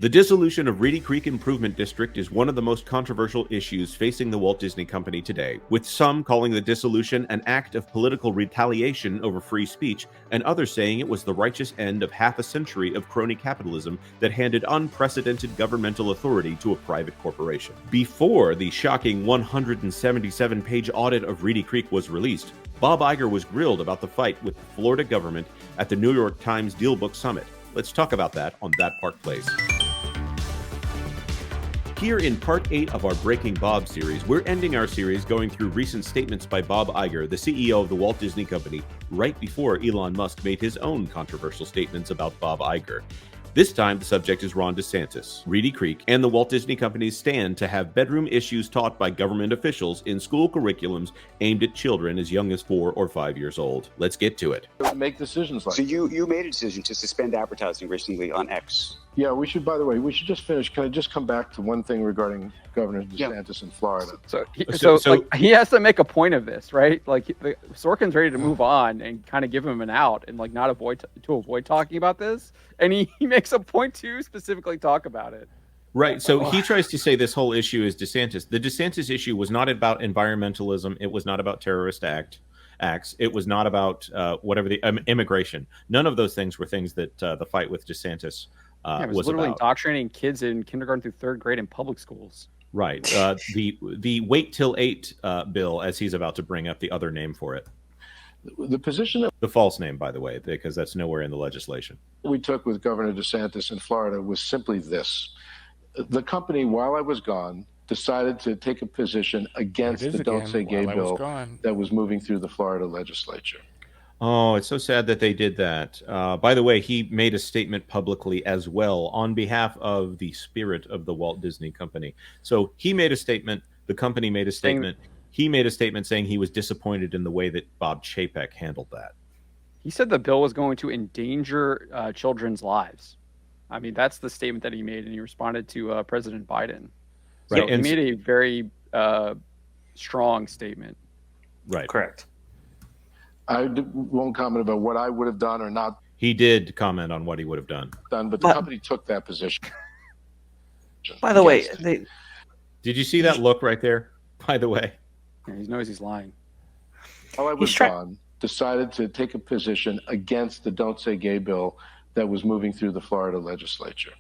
The dissolution of Reedy Creek Improvement District is one of the most controversial issues facing the Walt Disney Company today, with some calling the dissolution an act of political retaliation over free speech, and others saying it was the righteous end of half a century of crony capitalism that handed unprecedented governmental authority to a private corporation. Before the shocking 177-page audit of Reedy Creek was released, Bob Iger was grilled about the fight with the Florida government at the New York Times Dealbook Summit. Let's talk about that on That Park Place. Here in Part 8 of our Breaking Bob series, we're ending our series going through recent statements by Bob Iger, the CEO of the Walt Disney Company, right before Elon Musk made his own controversial statements about Bob Iger. This time, the subject is Ron DeSantis, Reedy Creek, and the Walt Disney Company's stand to have bedroom issues taught by government officials in school curriculums aimed at children as young as 4 or 5 years old. Let's get to it. Make decisions like So you made a decision to suspend advertising recently on X. Yeah, we should, by the way, we should just finish. Can I just come back to one thing regarding Governor DeSantis in Florida? So he has to make a point of this, right? Like Sorkin's ready to move on and kind of give him an out and like not avoid talking about this. And he makes a point to specifically talk about it. Right. So he tries to say this whole issue is DeSantis. The DeSantis issue was not about environmentalism. It was not about terrorist acts. It was not about immigration. None of those things were things that the fight with DeSantis it was literally indoctrinating kids in kindergarten through third grade in public schools. Right. The Wait Till 8 bill, as he's about to bring up the other name for it. The position that the false name, by the way, because that's nowhere in the legislation. We took with Governor DeSantis in Florida was simply this. The company, while I was gone, decided to take a position against the Don't Say Gay bill that was moving through the Florida legislature. Oh, it's so sad that they did that. By the way, he made a statement publicly as well on behalf of the spirit of the Walt Disney Company. So he made a statement. The company made a statement. He made a statement saying he was disappointed in the way that Bob Chapek handled that. He said the bill was going to endanger children's lives. I mean, that's the statement that he made, and he responded to President Biden. So right. He made a very strong statement. Right. Correct. I won't comment about what I would have done or not. He did comment on what he would have done. But the company took that position. By the way, did you see that look right there? By the way, yeah, he knows he's lying. While I was gone, decided to take a position against the Don't Say Gay bill that was moving through the Florida legislature.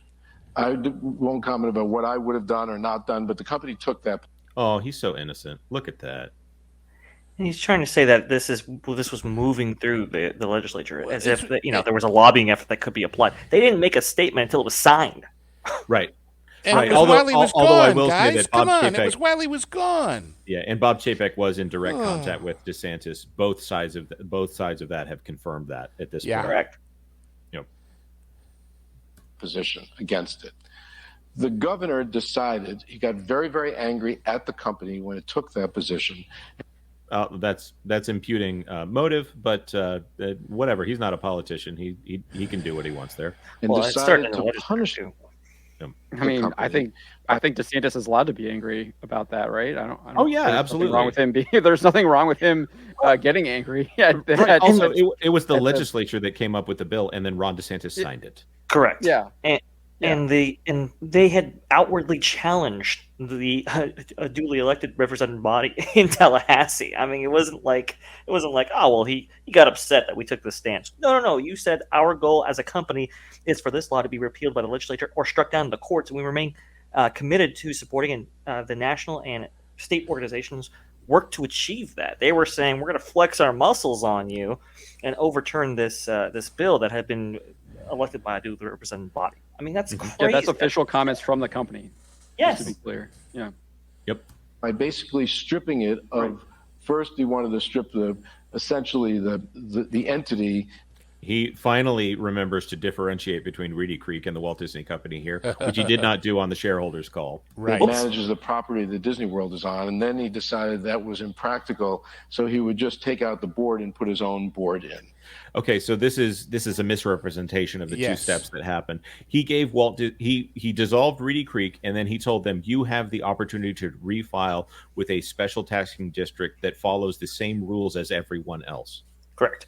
I won't comment about what I would have done or not done, but the company took that. Oh, he's so innocent. Look at that. And he's trying to say that this was moving through the legislature as if there was a lobbying effort that could be applied. They didn't make a statement until it was signed. Right. And right. it was while he was gone, I will guys. say that Come Bob on, Chapek, it was while he was gone. Yeah, and Bob Chapek was in direct contact with DeSantis. Both sides of that have confirmed that at this point. Correct. Yep. Position against it. The governor decided, he got very, very angry at the company when it took that position. That's imputing motive, but whatever. He's not a politician. He can do what he wants there. And decided to punish him. I mean, I think DeSantis is allowed to be angry about that, right? I don't oh yeah, absolutely. Wrong with him there's nothing wrong with him getting angry at that. Right. Also, it was the legislature that came up with the bill, and then Ron DeSantis signed it. Correct. Yeah. And they had outwardly challenged the duly elected representative body in Tallahassee. I mean, it wasn't like oh well he got upset that we took this stance. No. You said our goal as a company is for this law to be repealed by the legislature or struck down in the courts, and we remain committed to supporting the national and state organizations work to achieve that. They were saying we're going to flex our muscles on you and overturn this bill that had been elected by a duly represented body. I mean, that's crazy. Yeah, that's official comments from the company. Yes. Just to be clear. Yeah. Yep. By basically stripping it of, first he wanted to strip essentially the entity. He finally remembers to differentiate between Reedy Creek and the Walt Disney Company here, which he did not do on the shareholders call. Right. He manages the property that Disney World is on, and then he decided that was impractical, so he would just take out the board and put his own board in. Okay, so this is a misrepresentation of the two steps that happened. He gave he dissolved Reedy Creek, and then he told them, you have the opportunity to refile with a special taxing district that follows the same rules as everyone else. Correct.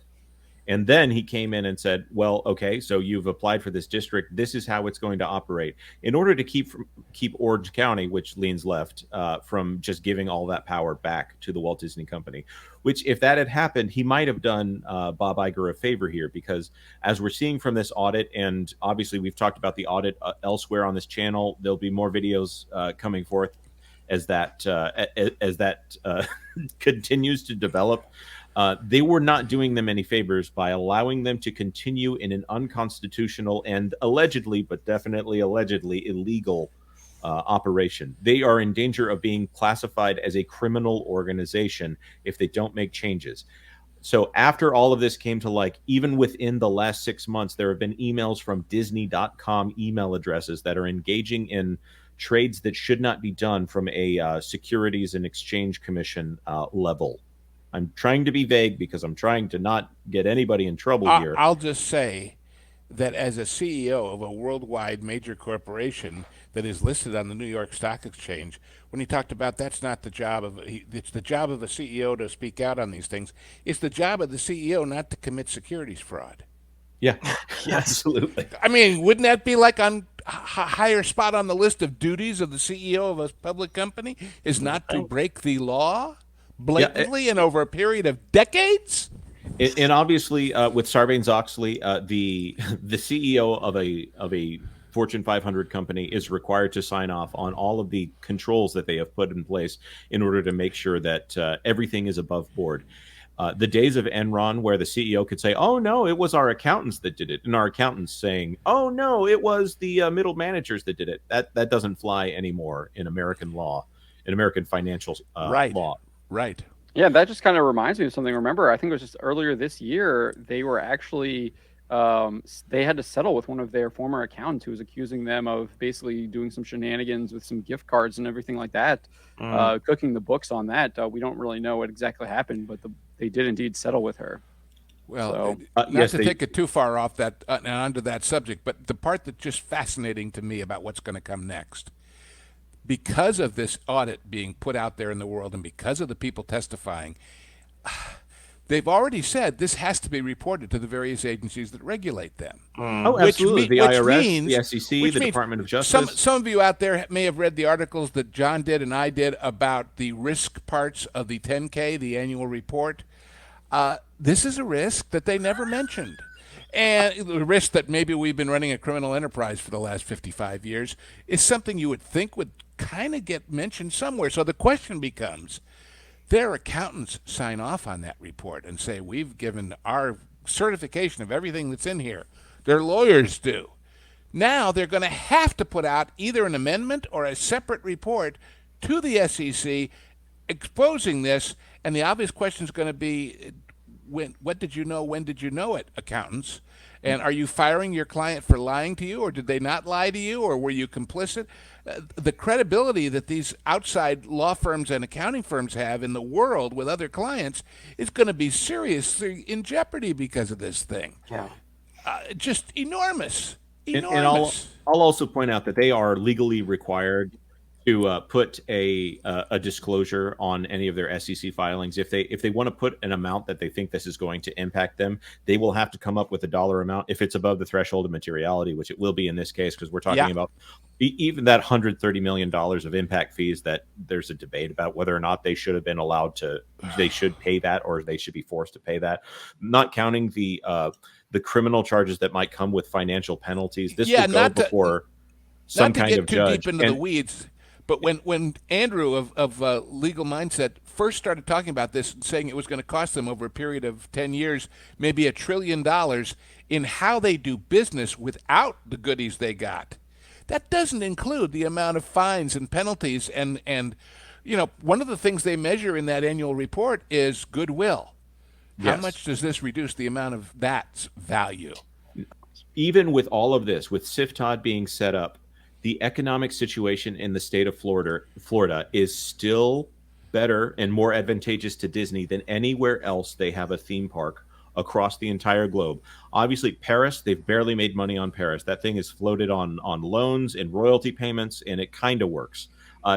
And then he came in and said, well, okay, so you've applied for this district. This is how it's going to operate. In order to keep Orange County, which leans left, from just giving all that power back to the Walt Disney Company, which if that had happened, he might have done Bob Iger a favor here, because as we're seeing from this audit, and obviously we've talked about the audit elsewhere on this channel, there'll be more videos coming forth as that continues to develop. They were not doing them any favors by allowing them to continue in an unconstitutional and allegedly, but definitely allegedly, illegal operation. They are in danger of being classified as a criminal organization if they don't make changes. So after all of this came to light, even within the last 6 months, there have been emails from Disney.com email addresses that are engaging in trades that should not be done from a Securities and Exchange Commission level. I'm trying to be vague because I'm trying to not get anybody in trouble here. I'll just say that as a CEO of a worldwide major corporation that is listed on the New York Stock Exchange, when he talked about that's not the job of, it's the job of a CEO to speak out on these things. It's the job of the CEO not to commit securities fraud. Yeah, absolutely. I mean, wouldn't that be like on a higher spot on the list of duties of the CEO of a public company is not to break the law blatantly and over a period of decades? And obviously, with Sarbanes-Oxley, the CEO of a Fortune 500 company is required to sign off on all of the controls that they have put in place in order to make sure that everything is above board. The days of Enron where the CEO could say, oh, no, it was our accountants that did it, and our accountants saying, oh, no, it was the middle managers that did it. That doesn't fly anymore in American law, in American financial law. Right. Yeah, that just kind of reminds me of something. Remember, I think it was just earlier this year, they were actually, they had to settle with one of their former accountants who was accusing them of basically doing some shenanigans with some gift cards and everything like that, cooking the books on that. We don't really know what exactly happened, but they did indeed settle with her. Well, not to take it too far off that and onto that subject, but the part that's just fascinating to me about what's going to come next, because of this audit being put out there in the world and because of the people testifying, they've already said this has to be reported to the various agencies that regulate them. Oh, absolutely. The IRS, the SEC, the Department of Justice. Some of you out there may have read the articles that John did and I did about the risk parts of the 10K, the annual report. This is a risk that they never mentioned. And the risk that maybe we've been running a criminal enterprise for the last 55 years is something you would think would kind of get mentioned somewhere. So the question becomes, their accountants sign off on that report and say, we've given our certification of everything that's in here. Their lawyers do. Now they're going to have to put out either an amendment or a separate report to the SEC exposing this. And the obvious question is going to be, what did you know? When did you know it, accountants? And are you firing your client for lying to you, or did they not lie to you, or were you complicit? The credibility that these outside law firms and accounting firms have in the world with other clients is going to be seriously in jeopardy because of this thing. Yeah. Just enormous. And I'll also point out that they are legally required to put a disclosure on any of their SEC filings. If they want to put an amount that they think this is going to impact them, they will have to come up with a dollar amount if it's above the threshold of materiality, which it will be in this case, because we're talking about even that $130 million of impact fees that there's a debate about whether or not they should have been allowed to, they should pay that, or they should be forced to pay that. Not counting the criminal charges that might come with financial penalties. This will go before some kind of judge. Not to get too deep into the weeds, but when Andrew of Legal Mindset first started talking about this and saying it was going to cost them over a period of 10 years, maybe $1 trillion in how they do business without the goodies they got, that doesn't include the amount of fines and penalties. And you know, one of the things they measure in that annual report is goodwill. How much does this reduce the amount of that value? Even with all of this, with SIFTOD being set up, the economic situation in the state of Florida is still better and more advantageous to Disney than anywhere else they have a theme park across the entire globe. Obviously, Paris, they've barely made money on Paris. That thing is floated on loans and royalty payments, and it kind of works.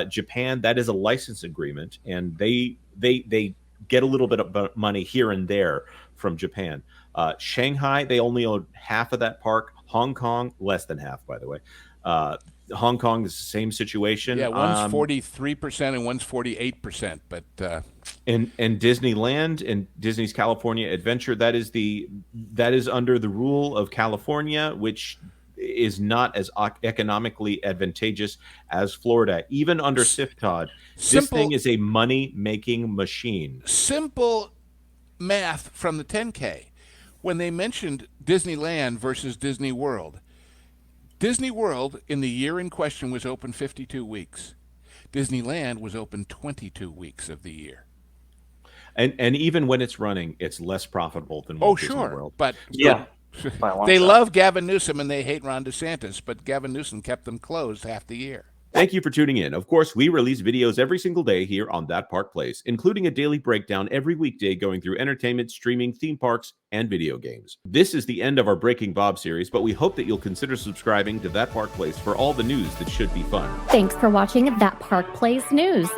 Japan, that is a license agreement, and they get a little bit of money here and there from Japan. Shanghai, they only own half of that park. Hong Kong, less than half, by the way. Hong Kong is the same situation. Yeah, one's 43% and one's 48%. But and Disneyland and Disney's California Adventure, that is under the rule of California, which is not as economically advantageous as Florida. Even under SIFTOD, this thing is a money-making machine. Simple math from the 10K. When they mentioned Disneyland versus Disney World, Disney World in the year in question was open 52 weeks. Disneyland was open 22 weeks of the year. And even when it's running, it's less profitable than Walt Disney World. But yeah. They love Gavin Newsom and they hate Ron DeSantis, but Gavin Newsom kept them closed half the year. Thank you for tuning in. Of course, we release videos every single day here on That Park Place, including a daily breakdown every weekday going through entertainment, streaming, theme parks, and video games. This is the end of our Breaking Bob series, but we hope that you'll consider subscribing to That Park Place for all the news that should be fun. Thanks for watching That Park Place News.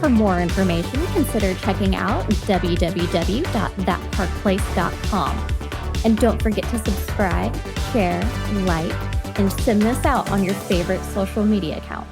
For more information, consider checking out www.thatparkplace.com. And don't forget to subscribe, share, like, and send this out on your favorite social media accounts.